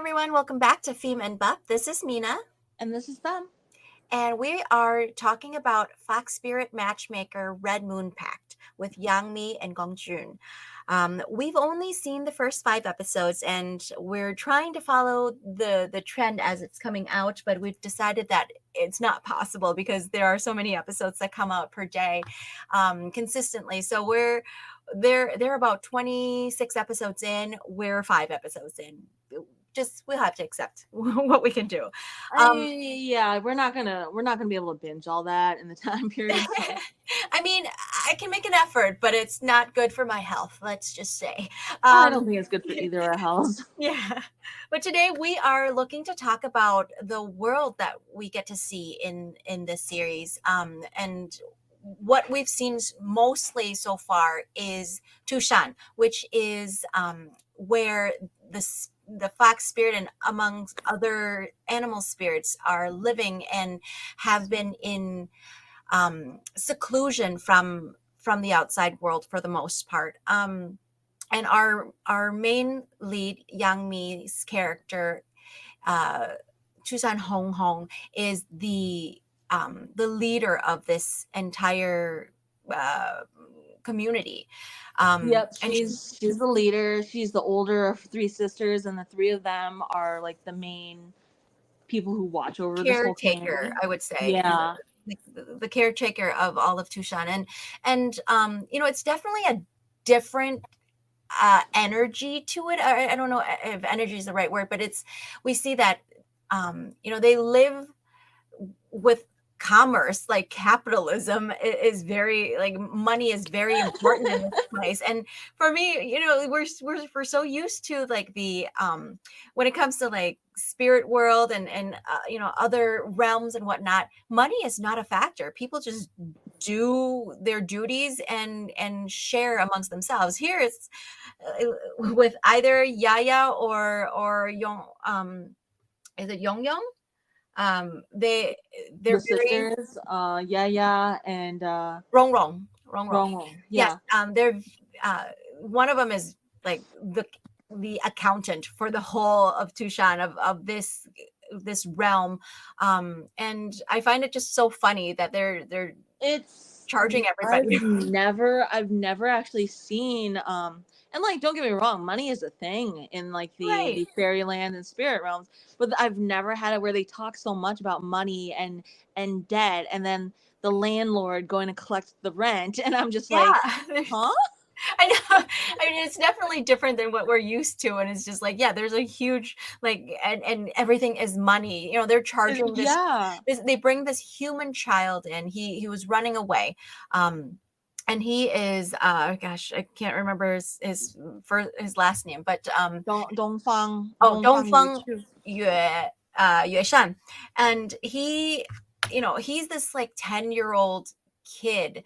everyone. Welcome back to Phim and Bap. This is Mena, And this is them. and we are talking about Fox Spirit Matchmaker Red Moon Pact with Yang Mi and Gong. We've only seen the first 5 episodes, and we're trying to follow the trend as it's coming out, but we've decided that it's not possible because there are so many episodes that come out per day consistently. So they're about 26 episodes in. We're 5 episodes in. We'll have to accept what we can do. We're not gonna be able to binge all that in the time period. So. I mean, I can make an effort, but it's not good for my health. Let's just say. I don't think it's good for either our healths. Yeah, but today we are looking to talk about the world that we get to see in this series, and what we've seen mostly so far is Tushan, which is where the fox spirit and amongst other animal spirits are living and have been in seclusion from the outside world for the most part. And our main lead, Yang Mi's character, Chusan Hong Hong, is the leader of this entire community. Yep, she's the leader. She's the older of 3 sisters, and the 3 of them are like the main people who watch over this whole caretaker, I would say. Yeah, the caretaker of all of Tushan, and it's definitely a different energy to it. I don't know if energy is the right word, but we see that they live with commerce, like capitalism is very, like, money is very important in this place. And for me, we're so used to, like, the when it comes to, like, spirit world and other realms and whatnot, money is not a factor. People just do their duties and share amongst themselves. Here it's with either Yaya or Yong, is it Yong Yong? They're the sisters, Yaya and Rong Rong. Yeah. Yes, they're one of them is like the accountant for the whole of Tushan, of this realm, and I find it just so funny that they're it's charging everybody. I've never actually seen and, like, don't get me wrong, money is a thing in, like, the fairyland and spirit realms, but I've never had it where they talk so much about money and debt, and then the landlord going to collect the rent, and I'm just like, huh? I know. I mean, it's definitely different than what we're used to, and it's just like, yeah, there's a huge, like, and everything is money. They're charging this. Yeah. They bring this human child in. He was running away, and he is gosh, I can't remember his last name, but Dongfang. Dongfang Yue Shan, and he's this, like, 10-year-old kid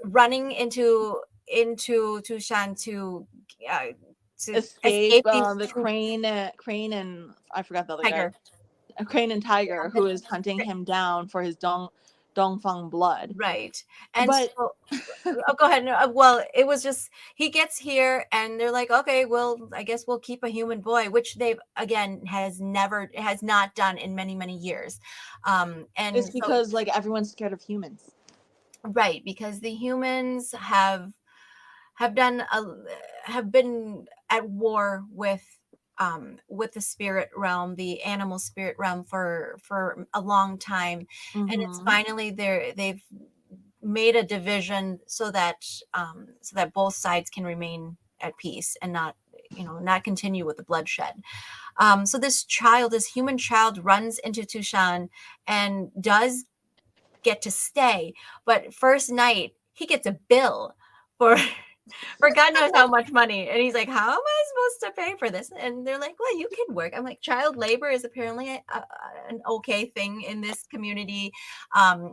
running into Tushan to escape the crane and I forgot the other tiger. Guy. A crane and tiger who is hunting him down for his Dongfang blood. Right. And so, go ahead. No, well, it was just, he gets here and they're like, okay, well, I guess we'll keep a human boy, which they've, again, has not done in many, many years. And it's because, like, everyone's scared of humans. Right. Because the humans have been at war with the spirit realm, the animal spirit realm, for a long time. And it's finally they've made a division so that both sides can remain at peace and not continue with the bloodshed. So this human child runs into Tushan and does get to stay, but first night he gets a bill for God knows how much money. And he's like, how am I supposed to pay for this? And they're like, well, you can work. I'm like, child labor is apparently an okay thing in this community.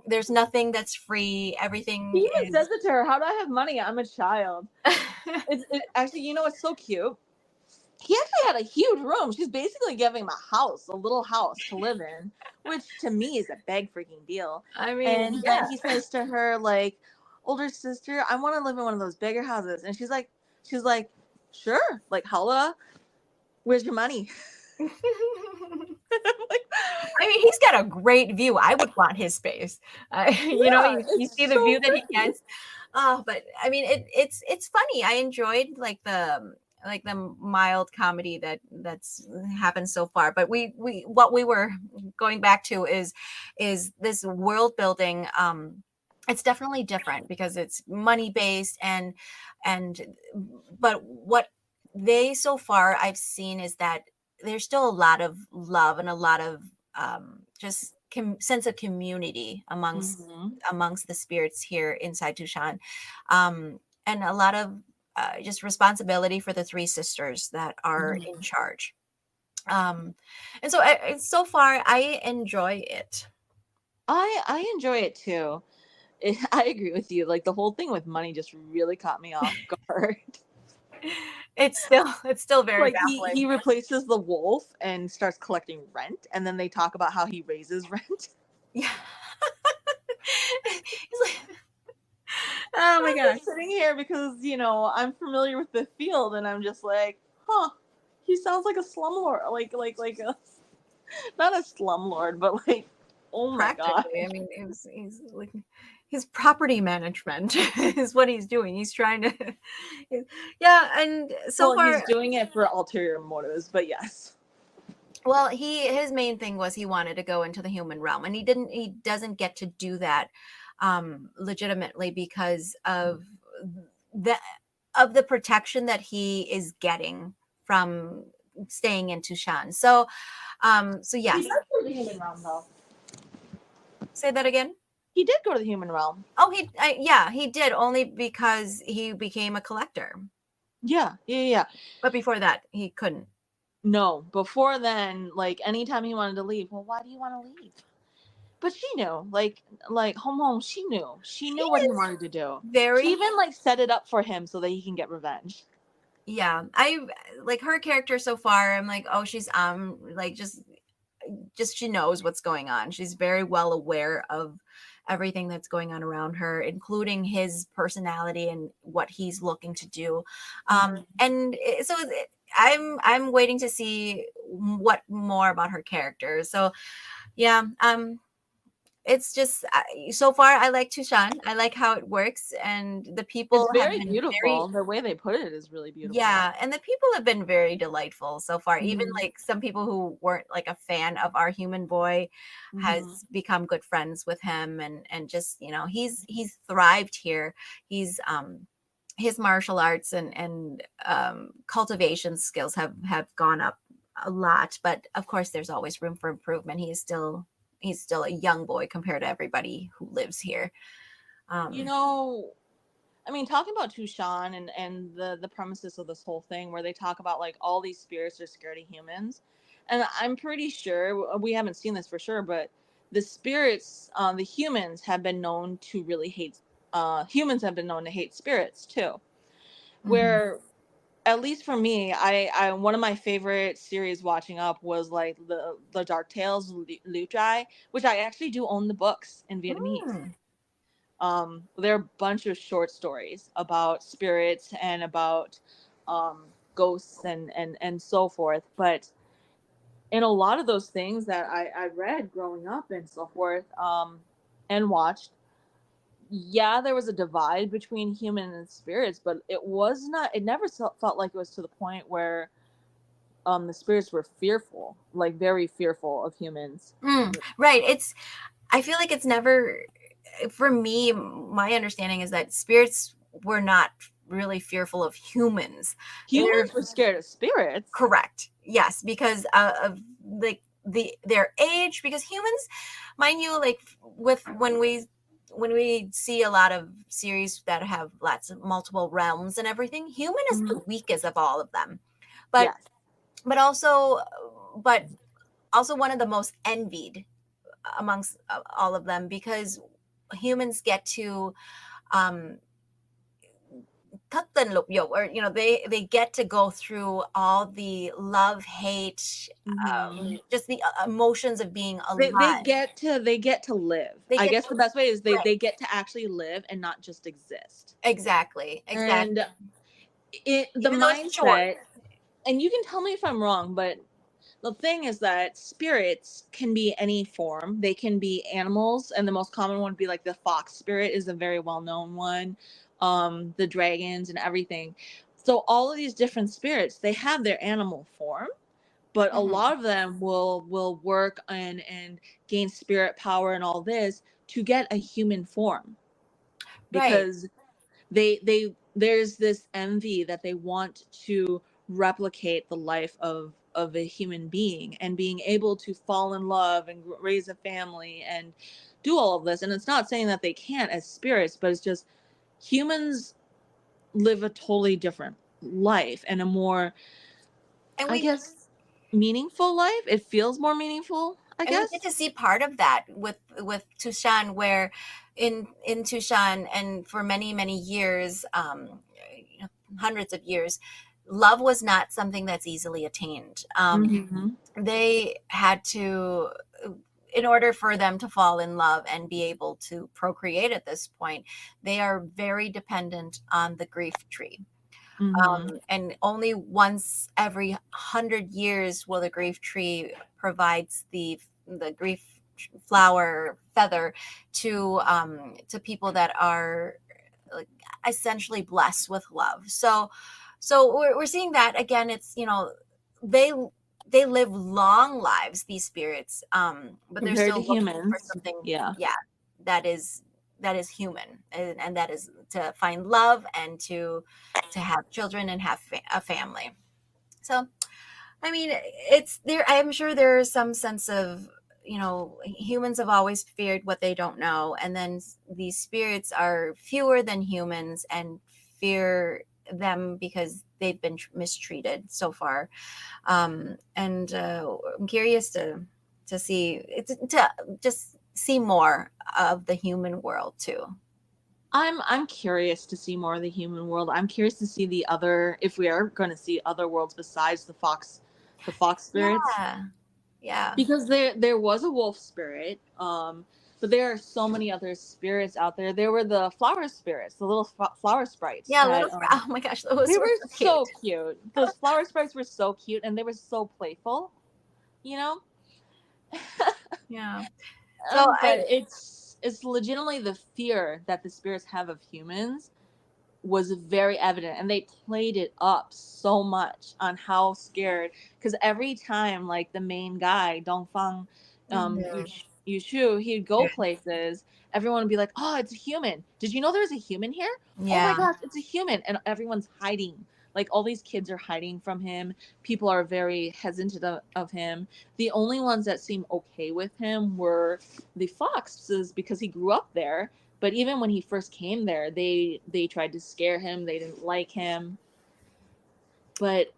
There's nothing that's free. Everything. He even says it to her, how do I have money? I'm a child. Actually, it's so cute. He actually had a huge room. She's basically giving him a little house to live in, which to me is a big freaking deal. I mean, and then he says to her, like, older sister, I want to live in one of those bigger houses. And she's like, sure. Like, holla, where's your money? I mean, he's got a great view. I would want his space. Yeah, You see it's the so view that he pretty. gets. Oh, but I mean, it's funny. I enjoyed like the mild comedy that's happened so far. But we what we were going back to is this world building. It's definitely different because it's money based and but what they so far I've seen is that there's still a lot of love and a lot of just sense of community Hmm. amongst the spirits here inside Tushan, and a lot of just responsibility for the three sisters that are in Hmm. charge. Um, and so so far I enjoy it. I enjoy it too. I agree with you. Like the whole thing with money just really caught me off guard. It's still very Like he baffling. replaces the wolf and starts collecting rent, and then they talk about how he raises rent. Yeah. He's like, oh my I'm gosh. just sitting here because I'm familiar with the field, and I'm just like, huh. He sounds like a slumlord, like a not a slumlord, but like, oh my god. Practically, I mean, he's like his property management is what he's doing. He's trying to, yeah. And so Well, he's far, doing it for ulterior motives, but yes. well, his main thing was he wanted to go into the human realm, and he doesn't get to do that legitimately because the of the protection that he is getting from staying in Tushan. So He does yes, go to the human realm, though. say that again. He did go to the human realm. Oh, yeah, he did only because he became a collector. Yeah, yeah, yeah. But before that, he couldn't. No, before then, like anytime he wanted to leave, well, why do you want to leave? But she knew, like home, she She knew what he is wanted to do. She very, even like set it up for him so that he can get revenge. yeah. I like her character so far. I'm like, oh, she's like just she knows what's going on. She's very well aware of everything that's going on around her, including his personality and what he's looking to do. Hmm. And I'm waiting to see what more about her character. So yeah, it's just so far I like Tushan. I like how it works, and the It's people have very been very, beautiful. The way they put it is really beautiful. yeah, and the people have been very delightful so far. Even Hmm. like some people who weren't like a fan of our human boy Hmm. has become good friends with him, and just he's thrived here. He's his martial arts and cultivation skills have gone up a lot, but of course there's always room for improvement. He's still a young boy compared to everybody who lives here. You um know, I mean, talking about Tushan and the premises of this whole thing, where they talk about like all these spirits are scared of humans, and I'm pretty sure we haven't seen this for sure, but the spirits, the humans have been known to really hate. Humans have been known to hate spirits too. mhm. Where, at least for me, I one of my favorite series watching up was like the Dark Tales Liu Jai, which I actually do own the books in Vietnamese. Mm. There are a bunch of short stories about spirits and about ghosts and so forth. But in a lot of those things that I read growing up and so forth, and watched, yeah, there was a divide between human and spirits, but it never felt like it was to the point where the spirits were fearful, like very fearful of humans. Right. I feel like it's never, for me, my understanding is that spirits were not really fearful of humans. They're Humans were scared of spirits. correct. Yes, because of like their age. Because humans, mind you, like with when we see a lot of series that have lots of multiple realms and everything, human is the Mhm. weakest of all of them. But Yes. but also but also one of the most envied amongst all of them, because humans get to um or they get to go through all the love, hate, Hmm. just the emotions of being They alive. get to live. They I get guess to the best way is right, they get to actually live and not just exist. exactly, And the even though it's short. mindset, and you can tell me if I'm wrong, but the thing is that spirits can be any form. They can be animals, and the most common one would be like the fox spirit is a very well known one. The dragons and everything. So all of these different spirits, they have their animal form, but a Hmm. lot of them will work and gain spirit power and all this to get a human form, Right. because they there's this envy that they want to replicate the life of a human being and being able to fall in love and raise a family and do all of this. And it's not saying that they can't as spirits, but it's just humans live a totally different life and a more, And I we guess, meaningful life. It feels more meaningful, I and we get guess. to see part of that with Tushan, where in Tushan and for many years, you know, hundreds of years, love was not something that's easily attained. Mm-hmm. They had to, in order for them to fall in love and be able to procreate at this point, they are very dependent on the grief tree. Mm-hmm. And only once every 100 years will the grief tree provides the grief flower feather to people that are like essentially blessed with love. So we're seeing that again. It's, you know, they they live long lives, these spirits, but they're Compared to still looking for humans, something, yeah. yeah, that is that is human, and that is to find love and to have children and have a family. So I mean, it's there. I'm sure there's some sense of, you know, humans have always feared what they don't know, and then these spirits are fewer than humans and fear them because they've been mistreated so far. And I'm curious to see to just see more of the human world too. I'm curious to see more of the human world. I'm curious to see the other, if we are going to see other worlds besides the fox spirits, Yeah, yeah, because there was a wolf spirit, but there are so many other spirits out there. There were the flower spirits, the little flower sprites yeah. that Oh my gosh, those they were were so so cute. cute. Those flower sprites were so cute and they were so playful, you know. Yeah. So But it's legitimately the fear that the spirits have of humans was very evident, and they played it up so much on how scared, because every time like the main guy Dongfang, mhm. Yushu, he'd go Yeah. places, everyone would be like, oh, it's a human, did you know there's a human here? Oh my Yeah. gosh, it's a human. And everyone's hiding, like all these kids are hiding from him, people are very hesitant of him. The only ones that seem okay with him were the foxes, because he grew up there. But even when he first came there, they tried to scare him. They didn't like him. But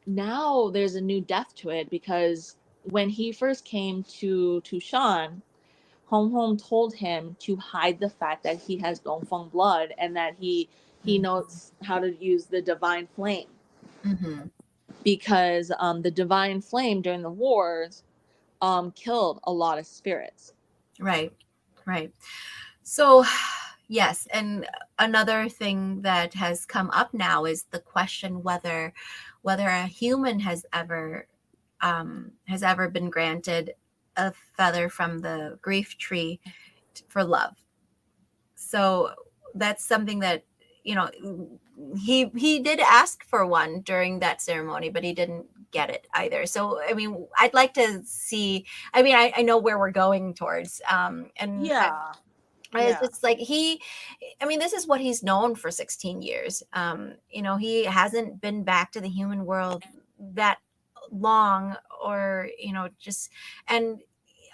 now there's a new depth to it, because when he first came to Tushan, Home Home told him to hide the fact that he has Dongfeng blood and that he knows how to use the divine flame, Mm-hmm. because the divine flame during the wars killed a lot of spirits. Right. Right. So, yes, and another thing that has come up now is the question whether a human has ever been granted a feather from the grief tree for love. So that's something that, you know, he did ask for one during that ceremony, but he didn't get it either. So I mean, I'd like to see. I mean, I know where we're going towards, and Yeah, it's yeah. just like I mean, this is what he's known for 16 years. You know, he hasn't been back to the human world that long, or, you know, just, and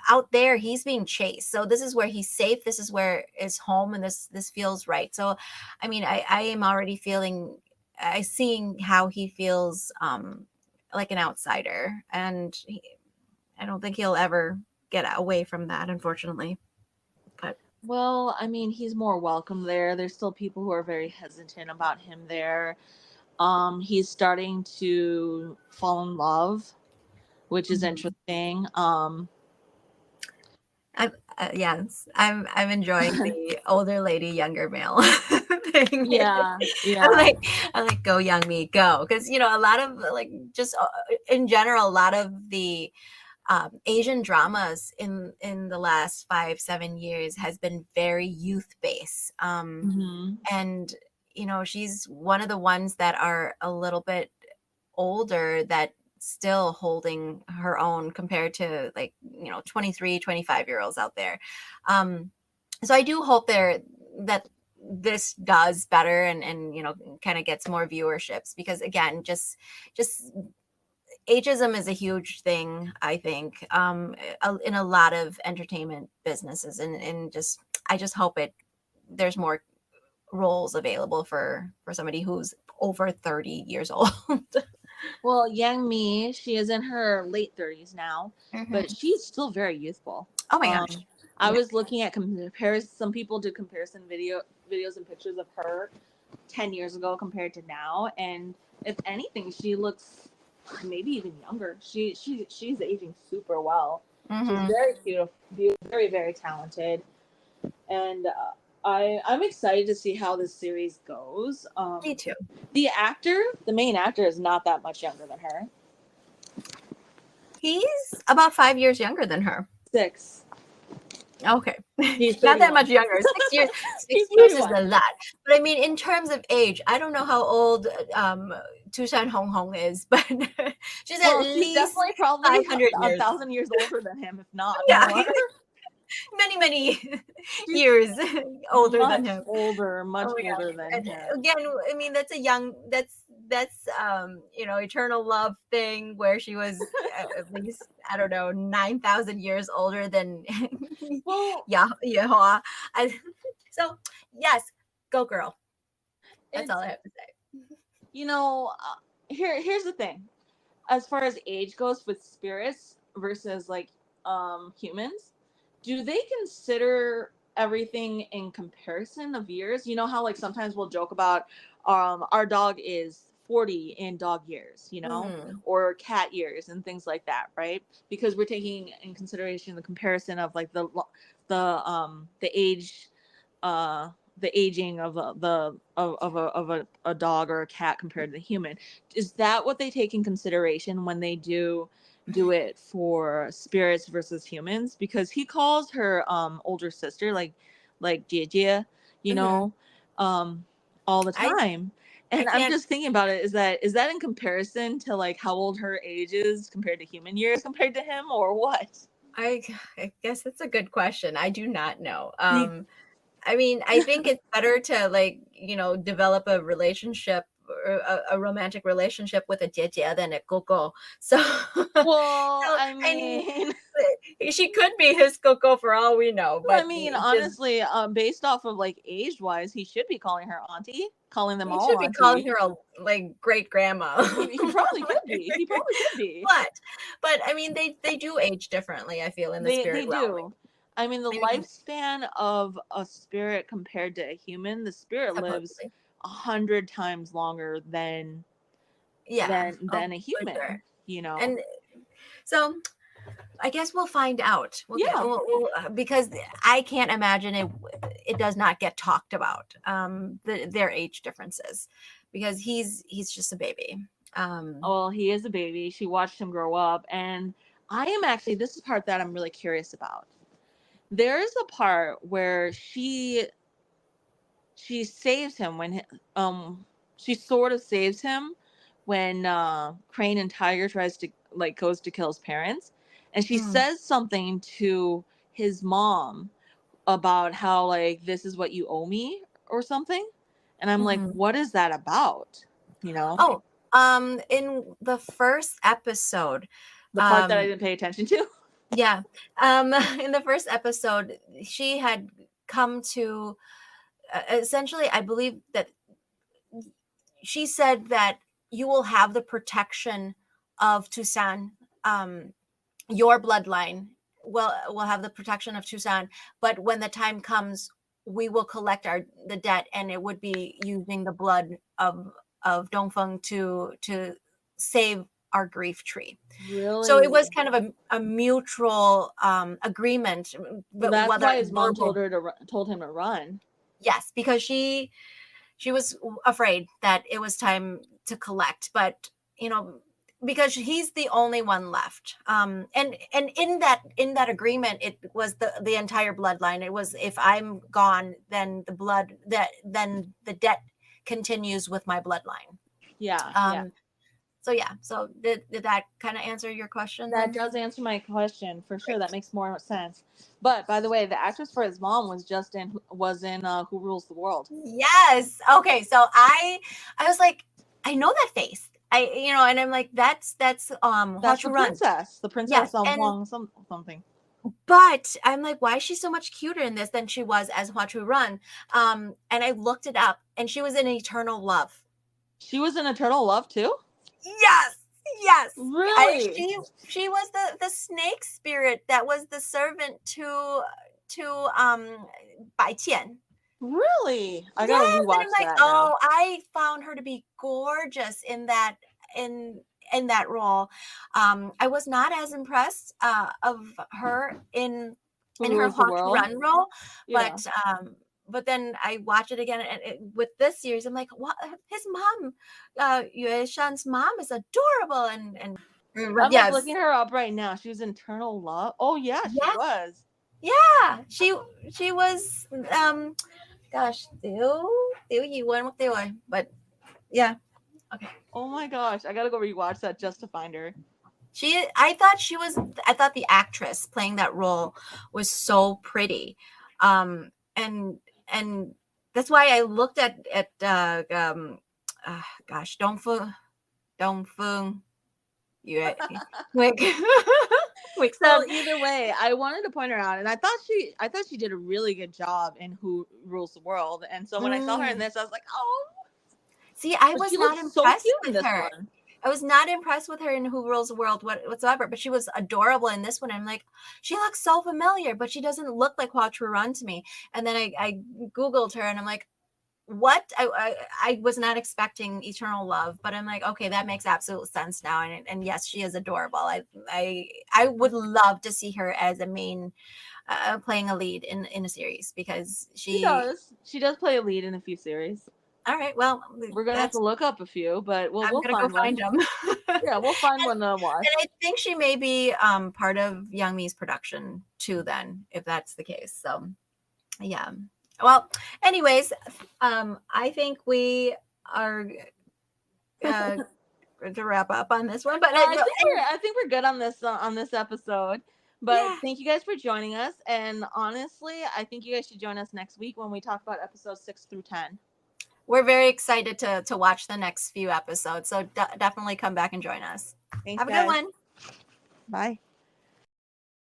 out there he's being chased. So this is where he's safe. This is where is home, and this feels right. So, I mean, I am already feeling, I seeing how he feels, like an outsider, and I don't think he'll ever get away from that, unfortunately. But Well, I mean, he's more welcome there. There's still people who are very hesitant about him there. He's starting to fall in love, which is mhm. interesting. I'm, yes, I'm enjoying the older lady, younger male. thing. Yeah, I'm yeah. like, go young me, go, because you know a lot of like just in general, a lot of the Asian dramas in the last 5-7 years has been very youth based, Mm-hmm. and you know she's one of the ones that are a little bit older that still holding her own compared to like 23-25 year olds out there. So I do hope that this does better and kind of gets more viewerships, because again just ageism is a huge thing, I think, in a lot of entertainment businesses, and just I just hope there's more roles available for somebody who's over 30 years old. Well, Yang Mi, she is in her late 30s now, but Mhm. she's still very youthful. Oh my gosh. Um, I Yeah. was looking at comparison. Some people do comparison videos and pictures of her 10 years ago compared to now, and if anything, she looks maybe even younger. She's aging super well. She's Hmm. very cute, very very talented, and I'm excited to see how this series goes. Me too. The main actor, is not that much younger than her. He's about 5 years younger than her. 6. Okay. He's Not that 31. much younger. 6 years. He's 6 years is 31. a lot. But I mean, in terms of age, I don't know how old Tushan Hong Hong is, but she's at Well, she's least definitely probably 500 a years. thousand years older than him, if not Yeah. more. Many, many She's years older than much him. older, Oh much my older gosh. than And him. again, I mean, that's eternal love thing where she was at least, I don't know, 9,000 years older than Well, Yehoah. So, yes, go girl. That's all it's I have to say. you know, here's the thing. As far as age goes with spirits versus like humans, do they consider everything in comparison of years? You know how like sometimes we'll joke about our dog is 40 in dog years, Mm, or cat years and things like that, right? Because we're taking in consideration the comparison of like the age, uh the aging of a dog or a cat compared to the human. Is that what they take in consideration when they do it for spirits versus humans? Because he calls her older sister like Jie, you hmm. know, um all the I time. I And I'm can't. just thinking about it, is that in comparison to like how old her age is compared to human years compared to him, or what? I I guess that's a good question. I do not know. Be- I mean, I think it's better to like, develop a relationship or a romantic relationship with a jejia than a coco. So, well, so I and mean, she could be his coco for all we know, I but mean, just honestly, based off of like age wise, he should be calling her auntie, calling them he all should be calling auntie. her a like great grandma. He probably could be. He probably could be. but but I mean they do age differently, I feel, in the They spirit realm. do. I mean, the I mean, lifespan of a spirit compared to a human, the spirit lives supposedly. 100 times longer than Yeah. than Oh, than a for sure. human. You know. And so I guess we'll find out. Yeah. Because I can't imagine it does not get talked about, their age differences, because he's just a baby. Well, he is a baby. She watched him grow up, and I am actually. This is the part that I'm really curious about. There's a part where she saves him when she sort of saves him when Crane and Tiger tries to like goes to kill his parents, and she Mm, says something to his mom about how like this is what you owe me or something, and I'm like, mhm. what is that about? You know, Oh, in the first episode, the part that I um, didn't pay attention to. yeah, in the first episode, she had come to essentially, I believe that she said that you will have the protection of Tucson, um, your bloodline will have the protection of Tucson, but when the time comes, we will collect the debt, and it would be using the blood of Dongfeng to save our grief tree. So it was Really? kind of a mutual agreement, So but that's whether why his mom verbal. told him to run. Yes, because she she was afraid that it was time to collect, but because he's the only one left. And in that agreement, it was the entire bloodline. It was, if I'm gone, then then the debt continues with my bloodline. Yeah. So yeah. So did that kind of answer your question That then? does answer my question for sure. That makes more sense. But by the way, the actress for his mom was in Who Rules the World. Yes. Okay. So I was like, I know that face. And I'm like, that's That's the Run. princess. The princess Yes. of And something. but I'm like, why is she so much cuter in this than she was as Hua Run? And I looked it up, and she was in Eternal Love. She was in Eternal Love too? Yes. Yes. Really? She was the snake spirit that was the servant to Bai Qian. Really? I gotta Yes, and rewatch I'm like, that now. oh, I found her to be gorgeous in that role. I was not as impressed of her in Who her Rules the Hua Chu World? Run role, Yeah. but then I watch it again, and with this series, I'm like, what? His mom, Yue Shan's mom, is adorable, and I'm like yes, looking her up right now. She was in Eternal Love. Oh yeah, she yes, was. yeah, she was, gosh, but yeah. Okay. Oh my gosh, I gotta go rewatch that just to find her. I thought the actress playing that role was so pretty. And that's why I looked at gosh, Dong Fung, you Wick. Wick Well, Sun. either way, I wanted to point her out, and I thought she did a really good job in Who Rules the World. And so when I saw her in this, I was like, oh, See, I but was she not looks so impressed cute in with this her. one. I was not impressed with her in Who Rules the World whatsoever, but she was adorable in this one. I'm like, she looks so familiar, but she doesn't look like Hua Run to me. And then I Googled her, and I'm like, what? I was not expecting Eternal Love, but I'm like, okay, that makes absolute sense now. And yes, she is adorable. I would love to see her as a main, playing a lead in a series, because She does play a lead in a few series. all right, well, We're gonna have to look up a few, but I'm we'll gonna go find one. find them. Yeah, we'll find one to watch. And I think she may be part of Young Mi's production too, then, if that's the case. So yeah. Well, anyways, I think we are to wrap up on this one. But I think we're good on this episode. But yeah, thank you guys for joining us. And honestly, I think you guys should join us next week when we talk about episodes 6 through 10. we're very excited to watch the next few episodes. So definitely come back and join us. Thanks, Have a good guys. one. Bye.